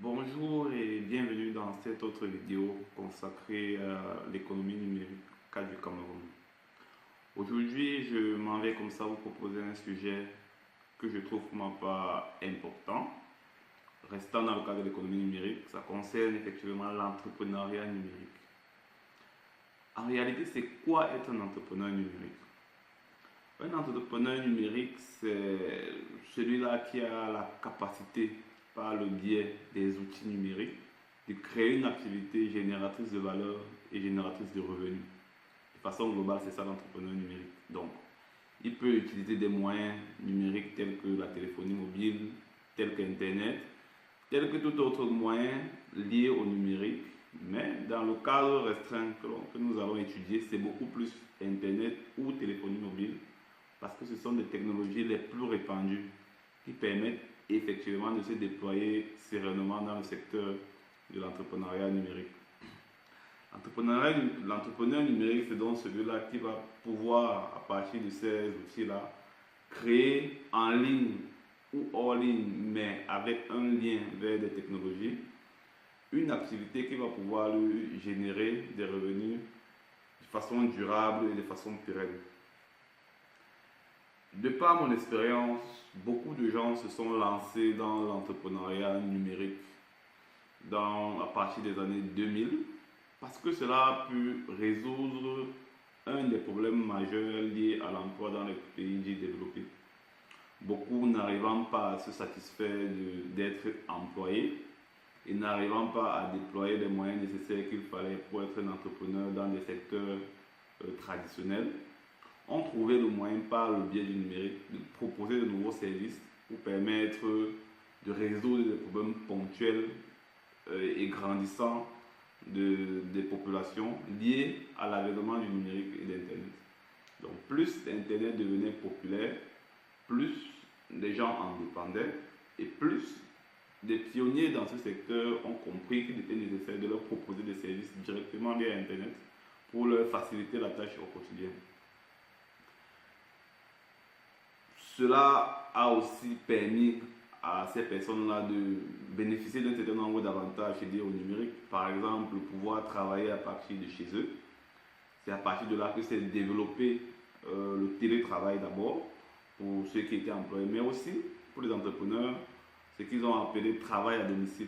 Bonjour et bienvenue dans cette autre vidéo consacrée à l'économie numérique cas du Cameroun. Aujourd'hui, je m'en vais comme ça vous proposer un sujet que je trouve pour ma part important. Restant dans le cadre de l'économie numérique, ça concerne effectivement l'entrepreneuriat numérique. En réalité, c'est quoi être un entrepreneur numérique? Un entrepreneur numérique, c'est celui-là qui a la capacité, par le biais des outils numériques, de créer une activité génératrice de valeur et génératrice de revenus. De façon globale, c'est ça l'entrepreneur numérique. Donc, il peut utiliser des moyens numériques tels que la téléphonie mobile, tels qu'Internet, tels que tout autre moyen lié au numérique. Mais dans le cadre restreint que nous allons étudier, c'est beaucoup plus Internet ou téléphonie mobile parce que ce sont des technologies les plus répandues qui permettent effectivement de se déployer sereinement dans le secteur de l'entrepreneuriat numérique. L'entrepreneur numérique, c'est donc celui-là qui va pouvoir, à partir de ces outils-là, créer en ligne ou hors ligne, mais avec un lien vers des technologies, une activité qui va pouvoir lui générer des revenus de façon durable et de façon pérenne. De par mon expérience, beaucoup de gens se sont lancés dans l'entrepreneuriat numérique à partir des années 2000 parce que cela a pu résoudre un des problèmes majeurs liés à l'emploi dans les pays dits développés. Beaucoup n'arrivant pas à se satisfaire d'être employés et n'arrivant pas à déployer les moyens nécessaires qu'il fallait pour être un entrepreneur dans des secteurs traditionnels, ont trouvé le moyen par le biais du numérique de proposer de nouveaux services pour permettre de résoudre des problèmes ponctuels et grandissants des populations liées à l'avènement du numérique et d'Internet. Donc plus Internet devenait populaire, plus les gens en dépendaient et plus des pionniers dans ce secteur ont compris qu'il était nécessaire de leur proposer des services directement liés à Internet pour leur faciliter la tâche au quotidien. Cela a aussi permis à ces personnes-là de bénéficier d'un certain nombre d'avantages liés au numérique. Par exemple, pouvoir travailler à partir de chez eux. C'est à partir de là que s'est développé le télétravail d'abord pour ceux qui étaient employés, mais aussi pour les entrepreneurs, ce qu'ils ont appelé travail à domicile.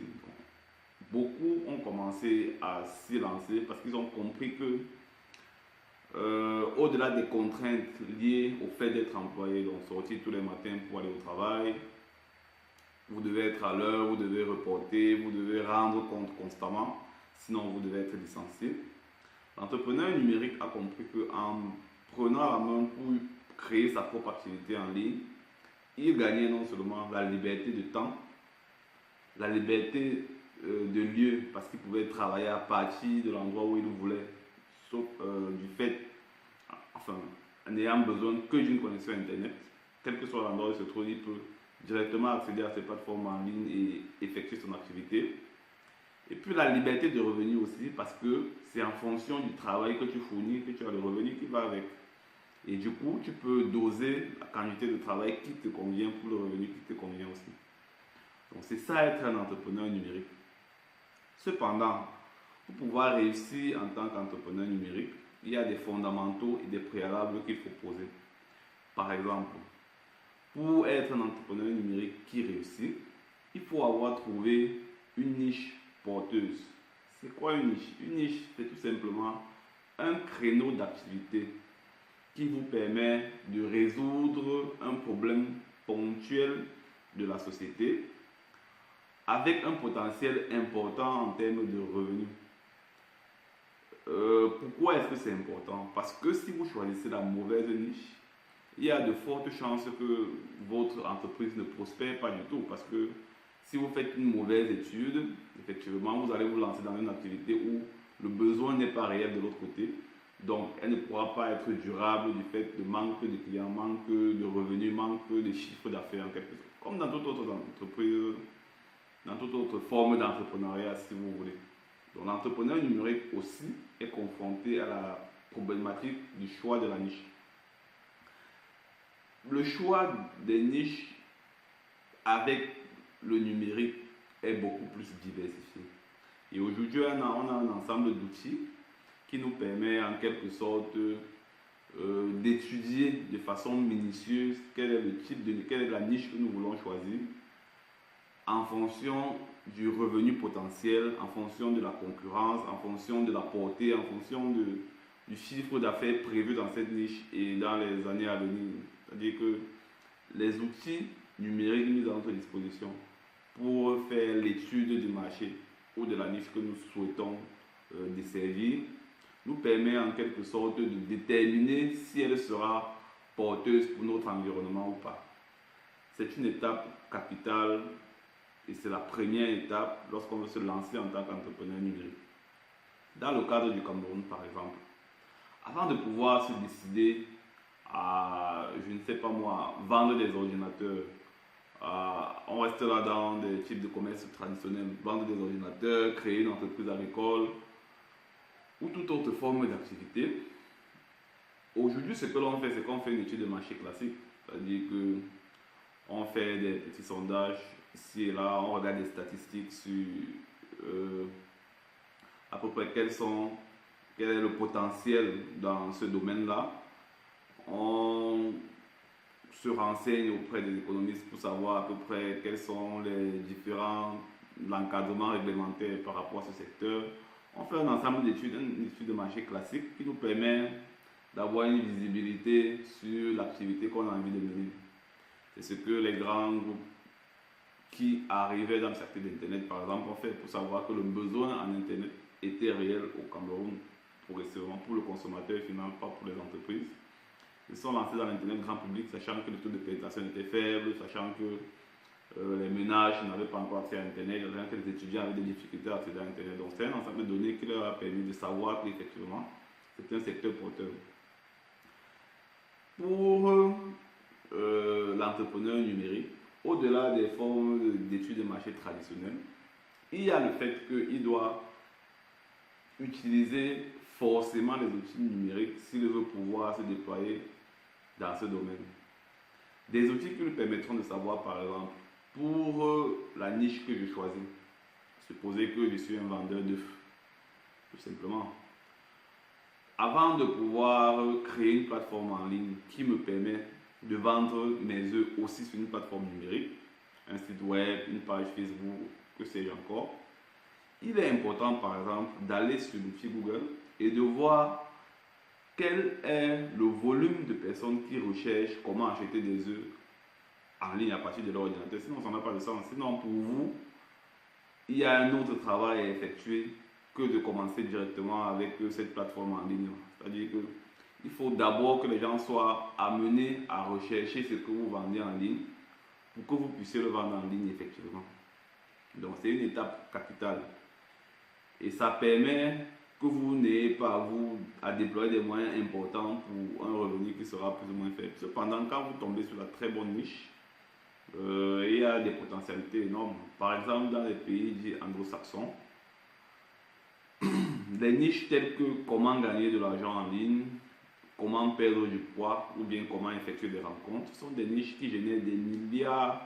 Beaucoup ont commencé à s'y lancer parce qu'ils ont compris que au-delà des contraintes liées au fait d'être employé, donc sortir tous les matins pour aller au travail, vous devez être à l'heure, vous devez reporter, vous devez rendre compte constamment, sinon vous devez être licencié. L'entrepreneur numérique a compris qu'en prenant la main pour créer sa propre activité en ligne, il gagnait non seulement la liberté de temps, la liberté de lieu, parce qu'il pouvait travailler à partir de l'endroit où il voulait, sauf du fait, enfin, en n'ayant besoin que d'une connexion Internet, quel que soit l'endroit où il se trouve, il peut directement accéder à ces plateformes en ligne et effectuer son activité. Et puis la liberté de revenus aussi, parce que c'est en fonction du travail que tu fournis que tu as le revenu qui va avec. Et du coup, tu peux doser la quantité de travail qui te convient pour le revenu qui te convient aussi. Donc c'est ça être un entrepreneur numérique. Cependant, pour pouvoir réussir en tant qu'entrepreneur numérique, il y a des fondamentaux et des préalables qu'il faut poser. Par exemple, pour être un entrepreneur numérique qui réussit, il faut avoir trouvé une niche porteuse. C'est quoi une niche? Une niche, c'est tout simplement un créneau d'activité qui vous permet de résoudre un problème ponctuel de la société avec un potentiel important en termes de revenus. Pourquoi est-ce que c'est important? Parce que si vous choisissez la mauvaise niche, il y a de fortes chances que votre entreprise ne prospère pas du tout. Parce que si vous faites une mauvaise étude, effectivement, vous allez vous lancer dans une activité où le besoin n'est pas réel de l'autre côté. Donc, elle ne pourra pas être durable du fait de manque de clients, manque de revenus, manque de chiffre d'affaires en quelque sorte. Comme dans toute autre entreprise, dans toute autre forme d'entrepreneuriat, si vous voulez. Donc, l'entrepreneur numérique aussi est confronté à la problématique du choix de la niche. Le choix des niches avec le numérique est beaucoup plus diversifié. Et aujourd'hui, on a un ensemble d'outils qui nous permet en quelque sorte d'étudier de façon minutieuse quel est le type quelle est la niche que nous voulons choisir en fonction du revenu potentiel, en fonction de la concurrence, en fonction de la portée, en fonction du chiffre d'affaires prévu dans cette niche et dans les années à venir. C'est-à-dire que les outils numériques mis à notre disposition pour faire l'étude du marché ou de la niche que nous souhaitons desservir nous permet en quelque sorte de déterminer si elle sera porteuse pour notre environnement ou pas. C'est une étape capitale et c'est la première étape lorsqu'on veut se lancer en tant qu'entrepreneur numérique. Dans le cadre du Cameroun, par exemple, avant de pouvoir se décider à, je ne sais pas moi, vendre des ordinateurs, on reste là dans des types de commerce traditionnels, vendre des ordinateurs, créer une entreprise agricole ou toute autre forme d'activité. Aujourd'hui, ce que l'on fait, c'est qu'on fait une étude de marché classique, c'est-à-dire qu'on fait des petits sondages ici et là, on regarde des statistiques sur à peu près quel est le potentiel dans ce domaine-là. On se renseigne auprès des économistes pour savoir à peu près quels sont les différents encadrements réglementaires par rapport à ce secteur. On fait un ensemble d'études, une étude de marché classique qui nous permet d'avoir une visibilité sur l'activité qu'on a envie de mener. C'est ce que les grands groupes qui arrivaient dans le secteur d'Internet, par exemple, ont fait pour savoir que le besoin en Internet était réel au Cameroun, progressivement pour le consommateur final, pas pour les entreprises. Ils sont lancés dans l'Internet grand public, sachant que le taux de pénétration était faible, sachant que les ménages n'avaient pas encore accès à Internet, que les étudiants avaient des difficultés à accéder à Internet. Donc c'est un ensemble de données qui leur a permis de savoir qu'effectivement, c'est un secteur porteur. Pour l'entrepreneur numérique, au-delà des formes d'études de marché traditionnelles, il y a le fait qu'il doit utiliser forcément les outils numériques s'il veut pouvoir se déployer dans ce domaine. Des outils qui lui permettront de savoir, par exemple, pour la niche que je choisis, supposez que je suis un vendeur d'œufs, tout simplement. Avant de pouvoir créer une plateforme en ligne qui me permet de vendre mes œufs aussi sur une plateforme numérique, un site web, une page Facebook, que sais-je encore, il est important, par exemple, d'aller sur l'outil Google et de voir quel est le volume de personnes qui recherchent comment acheter des œufs en ligne à partir de leur ordinateur. Sinon, ça n'a pas de sens. Sinon, pour vous, il y a un autre travail à effectuer que de commencer directement avec cette plateforme en ligne. C'est-à-dire qu'il faut d'abord que les gens soient amenés à rechercher ce que vous vendez en ligne pour que vous puissiez le vendre en ligne effectivement. Donc, c'est une étape capitale. Et ça permet que vous n'ayez pas à déployer des moyens importants pour un revenu qui sera plus ou moins faible. Cependant, quand vous tombez sur la très bonne niche, il y a des potentialités énormes. Par exemple, dans les pays dits anglo-saxons, des niches telles que comment gagner de l'argent en ligne, comment perdre du poids ou bien comment effectuer des rencontres, sont des niches qui génèrent des milliards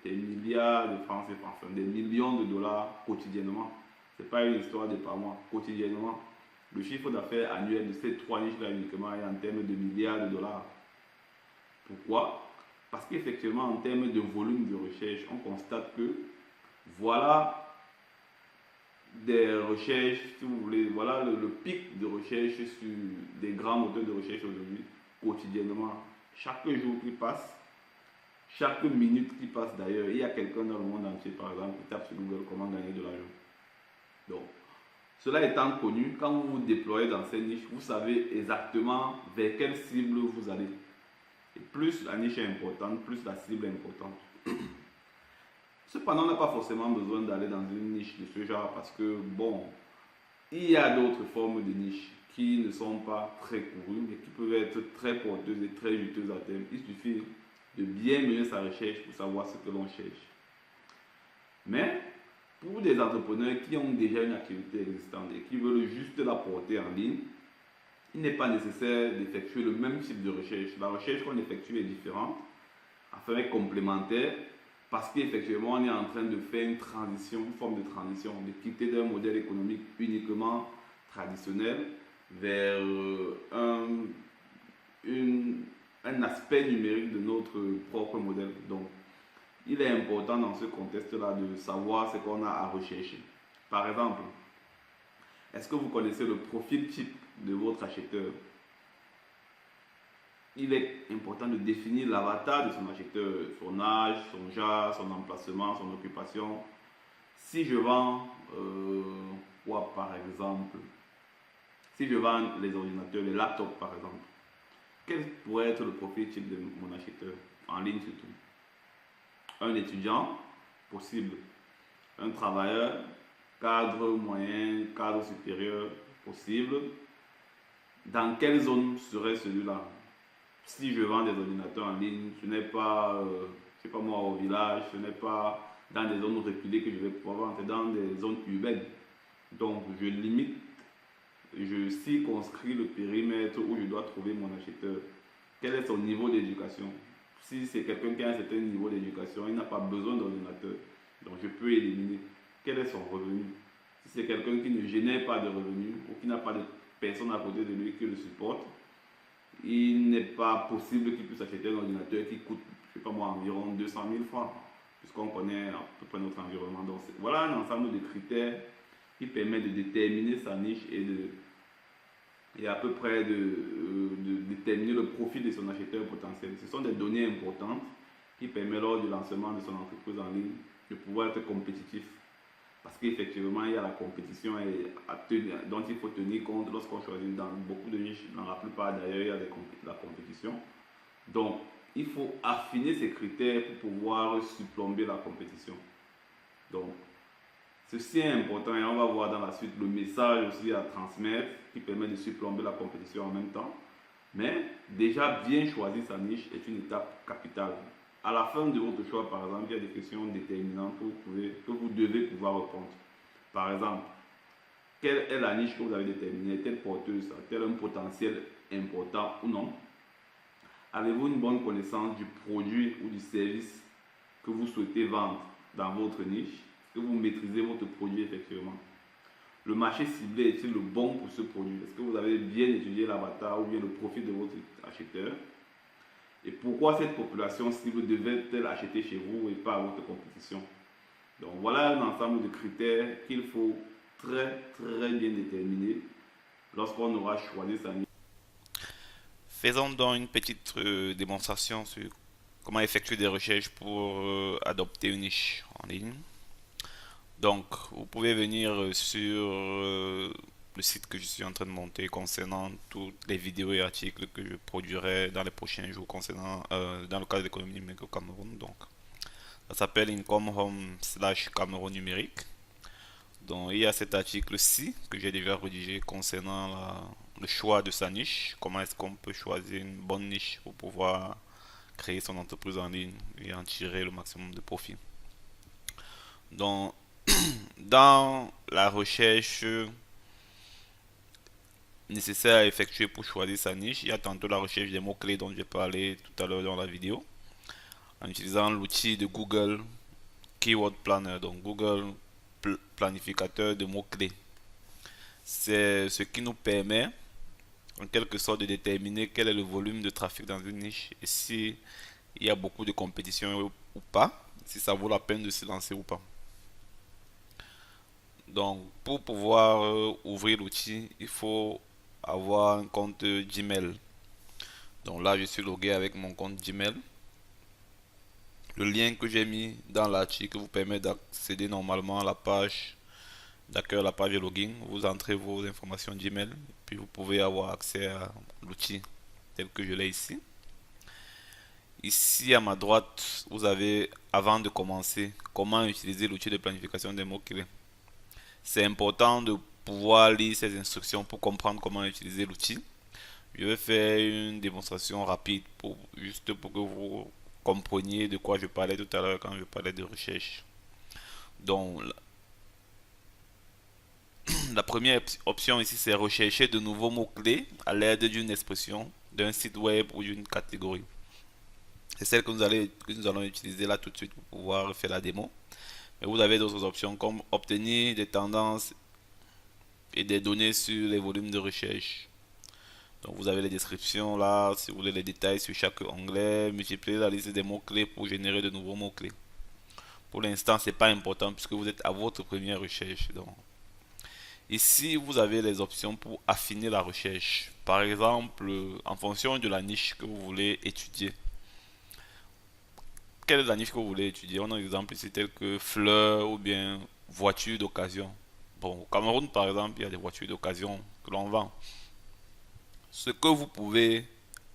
de francs CFA, enfin des millions de dollars quotidiennement. Ce n'est pas une histoire de par mois, quotidiennement. Le chiffre d'affaires annuel de ces trois niches-là uniquement est en termes de milliards de dollars. Pourquoi? Parce qu'effectivement, en termes de volume de recherche, on constate que voilà des recherches, si vous voulez, voilà le pic de recherche sur des grands moteurs de recherche aujourd'hui, quotidiennement. Chaque jour qui passe, chaque minute qui passe d'ailleurs, il y a quelqu'un dans le monde entier, par exemple, qui tape sur Google comment gagner de l'argent. Donc, cela étant connu, quand vous vous déployez dans ces niches, vous savez exactement vers quelle cible vous allez. Et plus la niche est importante, plus la cible est importante. Cependant, on n'a pas forcément besoin d'aller dans une niche de ce genre parce que, bon, il y a d'autres formes de niches qui ne sont pas très courues, mais qui peuvent être très porteuses et très juteuses à terme. Il suffit de bien mener sa recherche pour savoir ce que l'on cherche. Mais, pour des entrepreneurs qui ont déjà une activité existante et qui veulent juste la porter en ligne, il n'est pas nécessaire d'effectuer le même type de recherche. La recherche qu'on effectue est différente, enfin est complémentaire, Parce qu'effectivement, on est en train de faire une transition, une forme de transition, de quitter d'un modèle économique uniquement traditionnel vers un aspect numérique de notre propre modèle. Donc, il est important dans ce contexte-là de savoir ce qu'on a à rechercher. Par exemple, est-ce que vous connaissez le profil type de votre acheteur? Il est important de définir l'avatar de son acheteur, son âge, son genre, son emplacement, son occupation. Si je vends quoi par exemple? Si je vends les ordinateurs, les laptops par exemple, quel pourrait être le profil type de mon acheteur en ligne surtout? Un étudiant, possible. Un travailleur, cadre moyen, cadre supérieur, possible. Dans quelle zone serait celui-là? Si je vends des ordinateurs en ligne, ce n'est pas, je sais pas moi, au village, ce n'est pas dans des zones reculées que je vais pouvoir vendre, c'est dans des zones urbaines. Donc, je limite, je circonscris le périmètre où je dois trouver mon acheteur. Quel est son niveau d'éducation? Si c'est quelqu'un qui a un certain niveau d'éducation, il n'a pas besoin d'ordinateur. Donc, je peux éliminer. Quel est son revenu? Si c'est quelqu'un qui ne génère pas de revenus ou qui n'a pas de personne à côté de lui qui le supporte, il n'est pas possible qu'il puisse acheter un ordinateur qui coûte, je sais pas moi, environ 200 000 francs, puisqu'on connaît à peu près notre environnement. Donc, voilà un ensemble de critères qui permet de déterminer sa niche et à peu près de déterminer le profil de son acheteur potentiel. Ce sont des données importantes qui permettent lors du lancement de son entreprise en ligne de pouvoir être compétitif. Parce qu'effectivement, il y a la compétition dont il faut tenir compte lorsqu'on choisit dans beaucoup de niches, dans la plupart d'ailleurs, il y a la compétition. Donc, il faut affiner ces critères pour pouvoir surplomber la compétition. Donc, ceci est important et on va voir dans la suite le message aussi à transmettre qui permet de surplomber la compétition en même temps. Mais déjà, bien choisir sa niche est une étape capitale. À la fin de votre choix, par exemple, il y a des questions déterminantes que vous devez pouvoir répondre. Par exemple, quelle est la niche que vous avez déterminée? Est-elle porteuse? A-t-elle un potentiel important ou non? Avez-vous une bonne connaissance du produit ou du service que vous souhaitez vendre dans votre niche? Est-ce que vous maîtrisez votre produit effectivement? Le marché ciblé est-il le bon pour ce produit? Est-ce que vous avez bien étudié l'avatar ou bien le profil de votre acheteur? Et pourquoi cette population cible devait-elle acheter chez vous et pas à votre compétition? Donc voilà un ensemble de critères qu'il faut très bien déterminer lorsqu'on aura choisi sa niche. Faisons donc une petite démonstration sur comment effectuer des recherches pour adopter une niche en ligne. Donc, vous pouvez venir sur le site que je suis en train de monter concernant toutes les vidéos et articles que je produirai dans les prochains jours concernant dans le cadre de l'économie numérique au Cameroun. Donc, ça s'appelle Income Home / Cameroun numérique. Donc, il y a cet article-ci que j'ai déjà rédigé concernant le choix de sa niche. Comment est-ce qu'on peut choisir une bonne niche pour pouvoir créer son entreprise en ligne et en tirer le maximum de profit. Donc, dans la recherche nécessaire à effectuer pour choisir sa niche, il y a tantôt la recherche des mots-clés dont j'ai parlé tout à l'heure dans la vidéo, en utilisant l'outil de Google Keyword Planner, donc Google planificateur de mots-clés. C'est ce qui nous permet en quelque sorte de déterminer quel est le volume de trafic dans une niche et si il y a beaucoup de compétition ou pas, si ça vaut la peine de se lancer ou pas. Donc, pour pouvoir ouvrir l'outil, il faut avoir un compte Gmail. Donc là, je suis logué avec mon compte Gmail. Le lien que j'ai mis dans l'article vous permet d'accéder normalement à la page d'accueil, la page de login. Vous entrez vos informations Gmail, puis vous pouvez avoir accès à l'outil tel que je l'ai ici. Ici à ma droite, vous avez, avant de commencer, comment utiliser l'outil de planification des mots-clés. C'est important de pouvoir lire ces instructions pour comprendre comment utiliser l'outil. Je vais faire une démonstration rapide juste pour que vous compreniez de quoi je parlais tout à l'heure quand je parlais de recherche. Donc, la première option ici, c'est rechercher de nouveaux mots-clés à l'aide d'une expression, d'un site web ou d'une catégorie. C'est celle que nous allons utiliser là tout de suite pour pouvoir faire la démo. Mais vous avez d'autres options comme obtenir des tendances et des données sur les volumes de recherche. Donc vous avez les descriptions là, si vous voulez les détails sur chaque onglet, multiplier la liste des mots-clés pour générer de nouveaux mots-clés. Pour l'instant, c'est pas important puisque vous êtes à votre première recherche. Donc, ici, vous avez les options pour affiner la recherche. Par exemple, en fonction de la niche que vous voulez étudier. Quelle est la niche que vous voulez étudier? On a un exemple ici tel que fleurs ou bien voitures d'occasion. Bon, au Cameroun, par exemple, il y a des voitures d'occasion que l'on vend. Ce que vous pouvez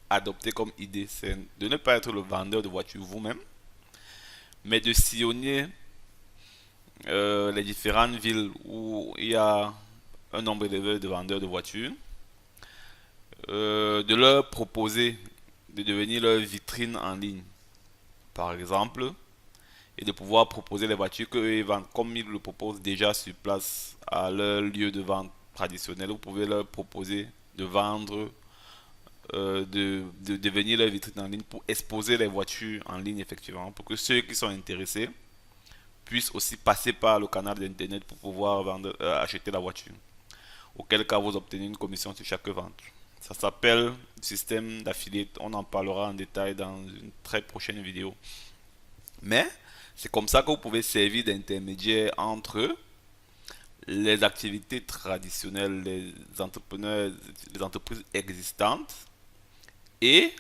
adopter comme idée, c'est de ne pas être le vendeur de voitures vous-même, mais de sillonner les différentes villes où il y a un nombre élevé de vendeurs de voitures, de leur proposer de devenir leur vitrine en ligne, par exemple, et de pouvoir proposer les voitures qu'ils vendent comme ils le proposent déjà sur place à leur lieu de vente traditionnel. Vous pouvez leur proposer de vendre, de devenir leur vitrine en ligne pour exposer les voitures en ligne effectivement, pour que ceux qui sont intéressés puissent aussi passer par le canal d'internet pour pouvoir acheter la voiture. Auquel cas vous obtenez une commission sur chaque vente. Ça s'appelle système d'affiliate. On en parlera en détail dans une très prochaine vidéo. Mais c'est comme ça que vous pouvez servir d'intermédiaire entre les activités traditionnelles, les entrepreneurs, les entreprises existantes et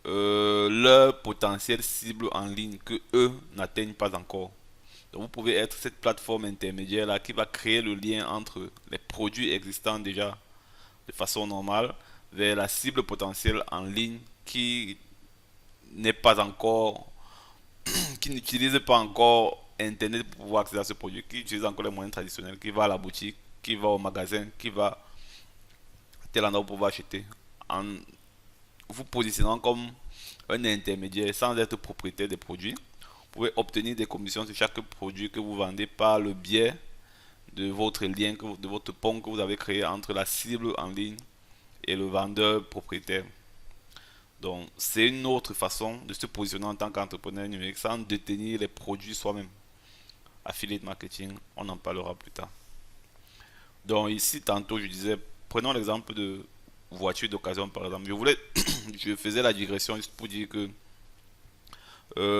leur potentiel cible en ligne que eux n'atteignent pas encore. Donc vous pouvez être cette plateforme intermédiaire là qui va créer le lien entre les produits existants déjà de façon normale vers la cible potentielle en ligne qui n'est pas encore, qui n'utilise pas encore Internet pour pouvoir accéder à ce produit, qui utilise encore les moyens traditionnels, qui va à la boutique, qui va au magasin, qui va à tel endroit pour pouvoir acheter. En vous positionnant comme un intermédiaire sans être propriétaire des produits, vous pouvez obtenir des commissions sur chaque produit que vous vendez par le biais de votre lien, de votre pont que vous avez créé entre la cible en ligne et le vendeur propriétaire. Donc, c'est une autre façon de se positionner en tant qu'entrepreneur numérique sans détenir les produits soi-même. Affiliate marketing, on en parlera plus tard. Donc, ici, tantôt, je disais, prenons l'exemple de voiture d'occasion par exemple. Je faisais la digression juste pour dire que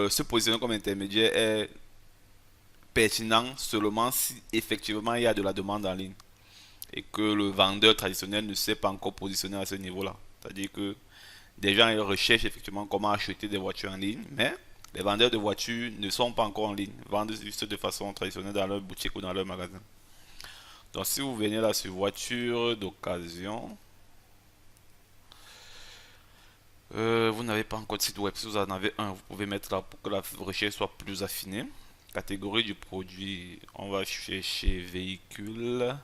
se positionner comme intermédiaire est pertinent seulement si effectivement il y a de la demande en ligne et que le vendeur traditionnel ne s'est pas encore positionné à ce niveau-là. C'est-à-dire que des gens ils recherchent effectivement comment acheter des voitures en ligne, mais les vendeurs de voitures ne sont pas encore en ligne, ils vendent juste de façon traditionnelle dans leur boutique ou dans leur magasin. Donc si vous venez là sur voiture d'occasion, vous n'avez pas encore de site web. Si vous en avez un, vous pouvez mettre là pour que la recherche soit plus affinée. Catégorie du produit, on va chercher véhicule.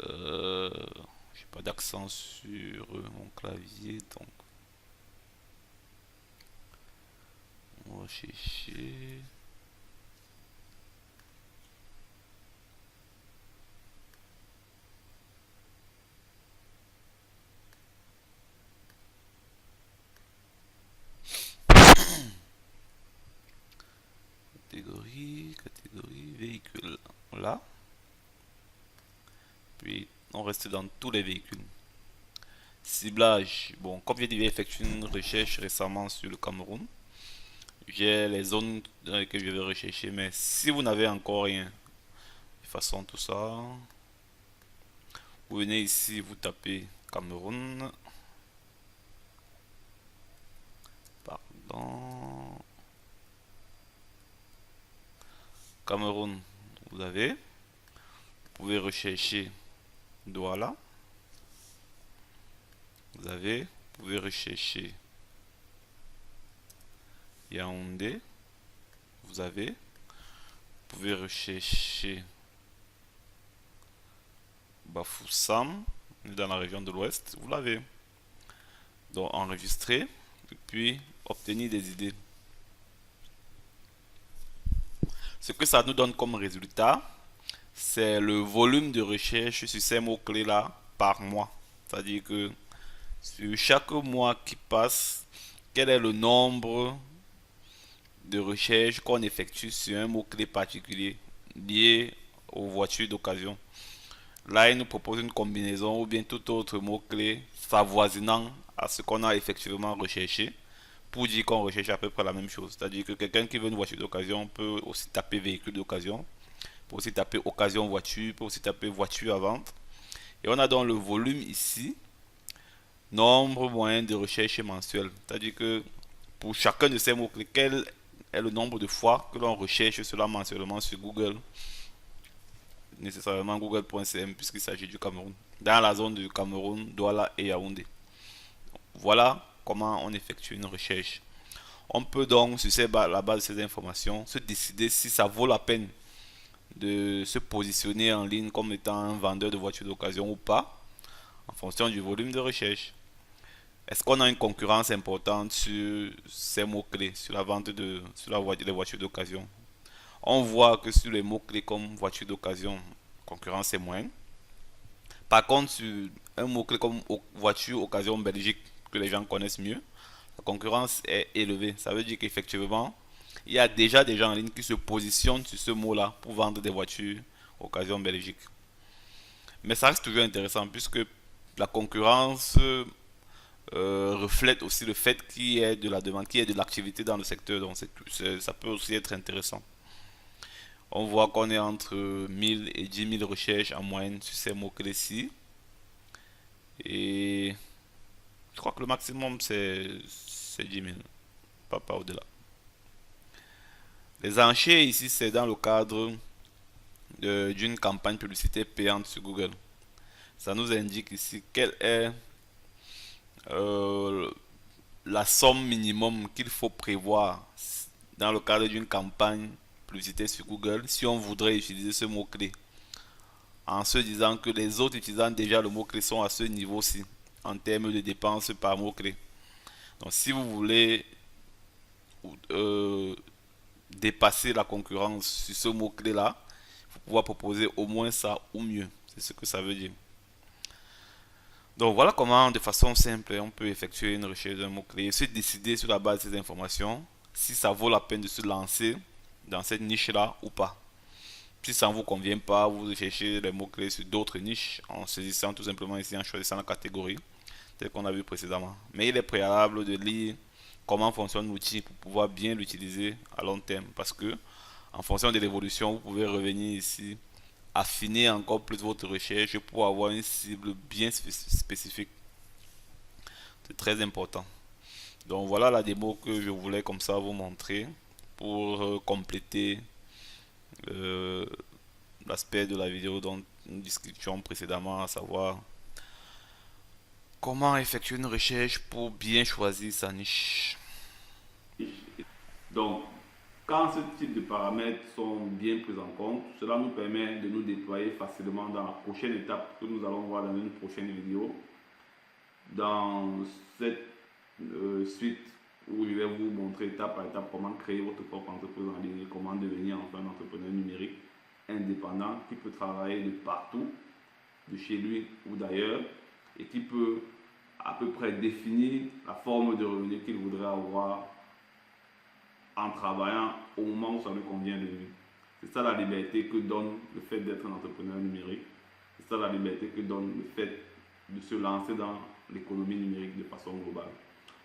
J'ai pas d'accent sur mon clavier, donc on va chercher. Catégorie véhicule. Voilà. Puis on reste dans tous les véhicules. Ciblage. Bon, comme j'ai déjà effectué une recherche récemment sur le Cameroun, j'ai les zones dans lesquelles je vais rechercher. Mais si vous n'avez encore rien, de façon tout ça, vous venez ici, vous tapez Cameroun. Pardon. Cameroun, vous avez. Vous pouvez rechercher Douala. Vous pouvez rechercher Yaoundé. Vous pouvez rechercher Bafoussam, dans la région de l'Ouest. Vous l'avez. Donc enregistrer et puis obtenir des idées. Ce que ça nous donne comme résultat, c'est le volume de recherche sur ces mots-clés là par mois. C'est-à-dire que Sur chaque mois qui passe, quel est le nombre de recherches qu'on effectue sur un mot-clé particulier lié aux voitures d'occasion. Là, il nous propose une combinaison ou bien tout autre mot-clé s'avoisinant à ce qu'on a effectivement recherché pour dire qu'on recherche à peu près la même chose. C'est-à-dire que quelqu'un qui veut une voiture d'occasion peut aussi taper véhicule d'occasion, peut aussi taper occasion voiture, peut aussi taper voiture à vente. Et on a donc le volume ici, nombre moyen de recherche mensuel. C'est-à-dire que pour chacun de ces mots-clés, quel est le nombre de fois que l'on recherche cela mensuellement sur Google, nécessairement google.cm puisqu'il s'agit du Cameroun, dans la zone du Cameroun, Douala et Yaoundé. Voilà comment on effectue une recherche. On peut donc, sur la base de ces informations, se décider si ça vaut la peine de se positionner en ligne comme étant un vendeur de voitures d'occasion ou pas, en fonction du volume de recherche. Est-ce qu'on a une concurrence importante sur ces mots-clés, sur la vente des voitures d'occasion? On voit que sur les mots-clés comme voiture d'occasion, la concurrence est moindre. Par contre, sur un mot-clé comme voiture occasion Belgique, que les gens connaissent mieux, la concurrence est élevée. Ça veut dire qu'effectivement, il y a déjà des gens en ligne qui se positionnent sur ce mot-là pour vendre des voitures occasion Belgique. Mais ça reste toujours intéressant puisque la concurrence reflète aussi le fait qu'il y ait de la demande, qu'il y ait de l'activité dans le secteur. Donc ça peut aussi être intéressant. On voit qu'on est entre 1000 et 10 000 recherches en moyenne sur ces mots-clés-ci. Et je crois que le maximum c'est 10 000, pas au-delà. Les enchères ici, c'est dans le cadre d'une campagne publicitaire payante sur Google. Ça nous indique ici quelle est euh, la somme minimum qu'il faut prévoir dans le cadre d'une campagne publicitaire sur Google si on voudrait utiliser ce mot-clé, en se disant que les autres utilisant déjà le mot-clé sont à ce niveau-ci en termes de dépenses par mot-clé. Donc si vous voulez euh, dépasser la concurrence sur ce mot-clé-là, il faut pouvoir proposer au moins ça ou mieux. C'est ce que ça veut dire. Donc voilà comment, de façon simple, on peut effectuer une recherche d'un mot-clé et se décider sur la base de ces informations si ça vaut la peine de se lancer dans cette niche-là ou pas. Si ça ne vous convient pas, vous cherchez les mots-clés sur d'autres niches en saisissant tout simplement ici, en choisissant la catégorie, telle qu'on a vu précédemment. Mais il est préalable de lire comment fonctionne l'outil pour pouvoir bien l'utiliser à long terme. Parce que, en fonction de l'évolution, vous pouvez revenir ici, affiner encore plus votre recherche pour avoir une cible bien spécifique. C'est très important. Donc voilà la démo que je voulais comme ça vous montrer pour compléter euh, l'aspect de la vidéo dont nous discutions précédemment, à savoir comment effectuer une recherche pour bien choisir sa niche. Donc, quand ce type de paramètres sont bien pris en compte, cela nous permet de nous déployer facilement dans la prochaine étape que nous allons voir dans une prochaine vidéo. Dans cette suite où je vais vous montrer étape par étape comment créer votre propre entreprise en ligne, comment devenir enfin un entrepreneur numérique indépendant qui peut travailler de partout, de chez lui ou d'ailleurs, et qui peut à peu près définir la forme de revenu qu'il voudrait avoir en travaillant au moment où ça lui convient de lui. C'est ça la liberté que donne le fait d'être un entrepreneur numérique. C'est ça la liberté que donne le fait de se lancer dans l'économie numérique de façon globale.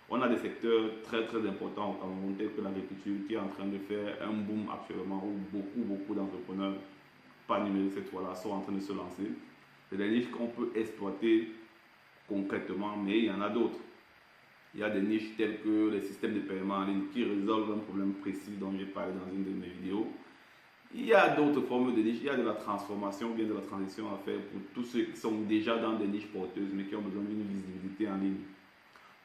On a des secteurs très très importants au Cameroun, tels que l'agriculture qui est en train de faire un boom actuellement, où beaucoup d'entrepreneurs, pas numériques cette fois-là, sont en train de se lancer. C'est des niches qu'on peut exploiter concrètement, mais il y en a d'autres. Il y a des niches telles que les systèmes de paiement en ligne qui résolvent un problème précis dont j'ai parlé dans une de mes vidéos. Il y a d'autres formes de niches, il y a de la transformation, bien de la transition à faire pour tous ceux qui sont déjà dans des niches porteuses mais qui ont besoin d'une visibilité en ligne.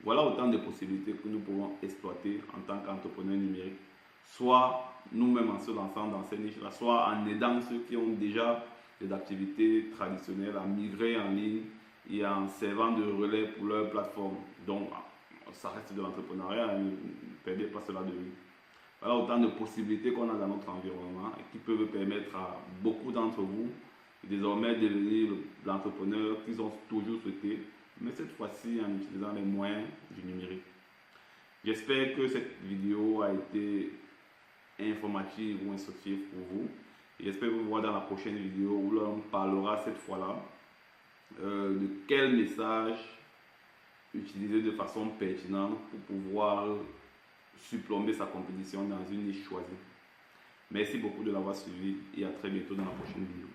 Voilà autant de possibilités que nous pouvons exploiter en tant qu'entrepreneurs numériques, soit nous-mêmes en se lançant dans ces niches-là, soit en aidant ceux qui ont déjà des activités traditionnelles à migrer en ligne et en servant de relais pour leur plateforme. Donc, ça reste de l'entrepreneuriat, ne perdez pas cela de vue. Voilà autant de possibilités qu'on a dans notre environnement et qui peuvent permettre à beaucoup d'entre vous de désormais devenir l'entrepreneur qu'ils ont toujours souhaité mais cette fois-ci en utilisant les moyens du numérique. J'espère que cette vidéo a été informative ou instructive pour vous. Et j'espère vous voir dans la prochaine vidéo où l'on parlera cette fois-là de quel message utiliser de façon pertinente pour pouvoir surplomber sa compétition dans une niche choisie. Merci beaucoup de l'avoir suivi et à très bientôt dans la prochaine vidéo.